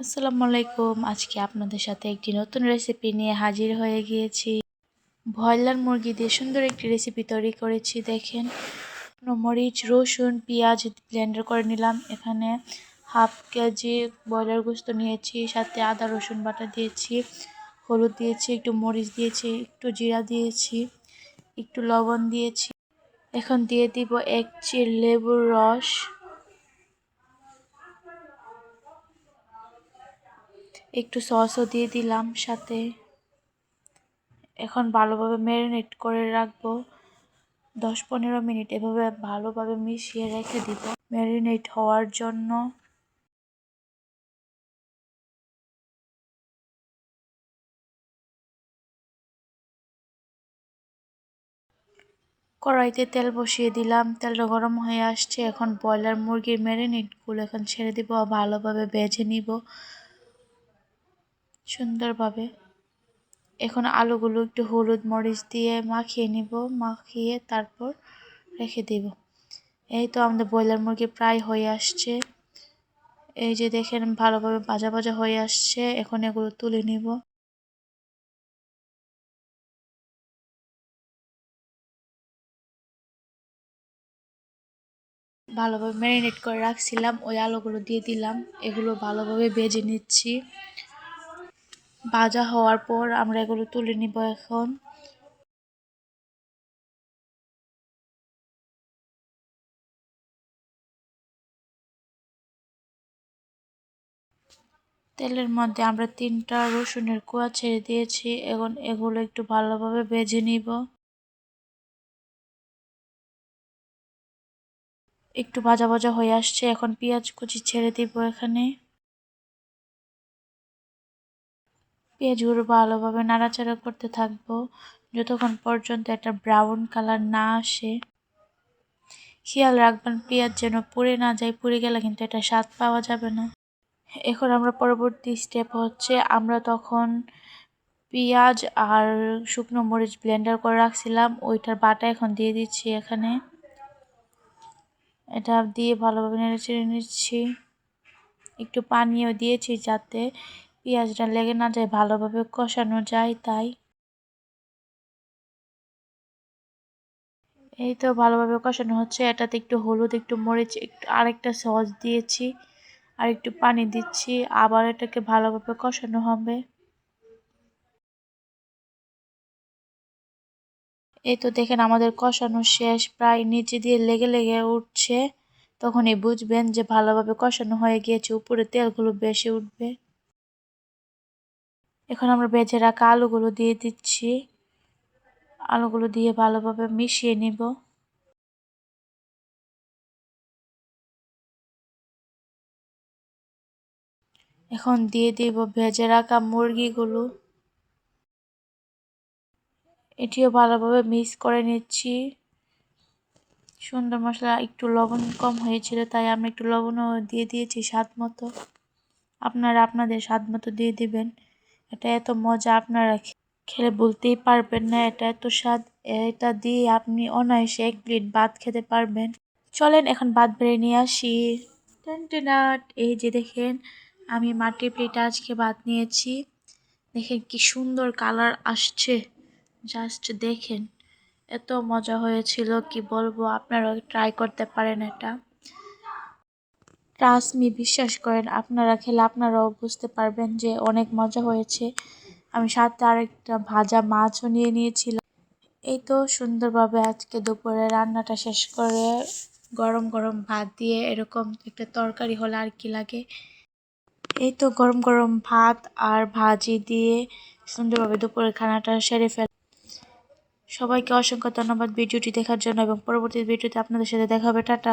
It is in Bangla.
আসসালামু আলাইকুম। আজকে আপনাদের সাথে একটি নতুন রেসিপি নিয়ে হাজির হয়ে গিয়েছি। ব্রয়লার মুরগি দিয়ে সুন্দর একটি রেসিপি তৈরি করেছি। দেখেন, মরিচ, রসুন, পেঁয়াজ ব্লেন্ডার করে নিলাম। এখানে হাফ কেজি ব্রয়লার গোশত নিয়েছি, সাথে আদা রসুন বাটা দিয়েছি, হলুদ দিয়েছি, একটু মরিচ দিয়েছি, একটু জিরা দিয়েছি, একটু লবণ দিয়েছি। এখন দিয়ে দিব 1 চিল লেবুর রস, একটু সসও দিয়ে দিলাম সাথে। এখন ভালোভাবে ম্যারিনেট করে রাখবো 10-15 মিনিট। এভাবে ভালোভাবে মিশিয়ে রেখে দিব ম্যারিনেট হওয়ার জন্য। কড়াইতে তেল বসিয়ে দিলাম, তেলটা গরম হয়ে আসছে। এখন ব্রয়লার মুরগির ম্যারিনেটগুলো এখন ছেড়ে দিব, ভালোভাবে ভেজে নিব সুন্দরভাবে। এখন আলুগুলো একটু হলুদ মরিচ দিয়ে মাখিয়ে নিব, মাখিয়ে তারপর রেখে দিব। এই তো আমাদের ব্রয়লার মুরগি প্রায় হয়ে আসছে। এই যে দেখেন, ভালোভাবে ভাজা ভাজা হয়ে আসছে। এখন এগুলো তুলে নিব। ভালোভাবে ম্যারিনেট করে রাখছিলাম, ওই আলুগুলো দিয়ে দিলাম। এগুলো ভালোভাবে ভেজে নিচ্ছি। ভাজা হওয়ার পর আমরা এগুলো তুলে নিব। এখন তেলের মধ্যে আমরা 3টা রসুনের কোয়া ছেড়ে দিয়েছি। এখন এগুলো একটু ভালোভাবে ভেজে নিব। একটু ভাজা ভাজা হয়ে আসছে। এখন পেঁয়াজ কুচি ছেড়ে দিব এখানে। পেঁয়াজগুলো ভালোভাবে নাড়াচাড়া করতে থাকবো যতক্ষণ পর্যন্ত একটা ব্রাউন কালার না আসে। খেয়াল রাখবেন পেঁয়াজ যেন পুড়ে না যায়, পুড়ে গেলে কিন্তু এটা স্বাদ পাওয়া যাবে না। এখন আমরা পরবর্তী স্টেপ হচ্ছে, আমরা তখন পেঁয়াজ আর শুকনো মরিচ ব্লেন্ডার করে রাখছিলাম, ওইটার বাটা এখন দিয়ে দিচ্ছি এখানে। এটা দিয়ে ভালোভাবে নেড়েচেড়ে নিচ্ছি। একটু পানিও দিয়েছি যাতে পেঁয়াজটা লেগে না যায়, ভালোভাবে কষানো যায় তাই। এই তো ভালোভাবে কষানো হচ্ছে। এটাতে একটু হলুদ, একটু মরিচ, একটু আরেকটা সস দিয়েছি, আর একটু পানি দিচ্ছি। আবার এটাকে ভালোভাবে কষানো হবে। এই তো দেখেন, আমাদের কষানো শেষ, প্রায় নিচে দিয়ে লেগে লেগে উঠছে। তখনই বুঝবেন যে ভালোভাবে কষানো হয়ে গিয়েছে, উপরে তেলগুলো বেশি উঠবে। এখন আমরা ভেজে রাখা আলুগুলো দিয়ে দিচ্ছি। আলুগুলো দিয়ে ভালোভাবে মিশিয়ে নিব। এখন দিয়ে দিব ভেজে রাখা মুরগিগুলো। এটিও ভালোভাবে মিক্স করে নিচ্ছি। সুন্দর মশলা, একটু লবণ কম হয়েছিল তাই আমি একটু লবণও দিয়ে দিয়েছি স্বাদ মতো। আপনারা আপনাদের স্বাদ মতো দিয়ে দিবেন। এটা এত মজা, আপনারা খেলে বলতেই পারবেন না এটা এত স্বাদ। এটা দিয়ে আপনি অনায়াসে 1 প্লেট ভাত খেতে পারবেন। চলেন এখন ভাত বেড়ে নিয়ে আসি। টেনটেনাট, এই যে দেখেন, আমি মাটির প্লেটে আজকে ভাত নিয়েছি। দেখেন কি সুন্দর কালার আসছে, জাস্ট দেখেন। এত মজা হয়েছিল কি বলবো, আপনারাও ট্রাই করতে পারেন এটা। ট্রাস্ট মি, বিশ্বাস করেন, আপনারা খেলে আপনারাও বুঝতে পারবেন যে অনেক মজা হয়েছে। আমি সাথে আরেকটা ভাজা মাছও নিয়ে নিয়েছিলাম। এই তো সুন্দরভাবে আজকে দুপুরে রান্নাটা শেষ করে গরম গরম ভাত দিয়ে এরকম একটা তরকারি হলে আর কি লাগে। এই তো গরম গরম ভাত আর ভাজি দিয়ে সুন্দরভাবে দুপুরের খানাটা সেরে ফেল। সবাইকে অসংখ্য ধন্যবাদ ভিডিওটি দেখার জন্য, এবং পরবর্তী ভিডিওতে আপনাদের সাথে দেখা হবে। টাটা।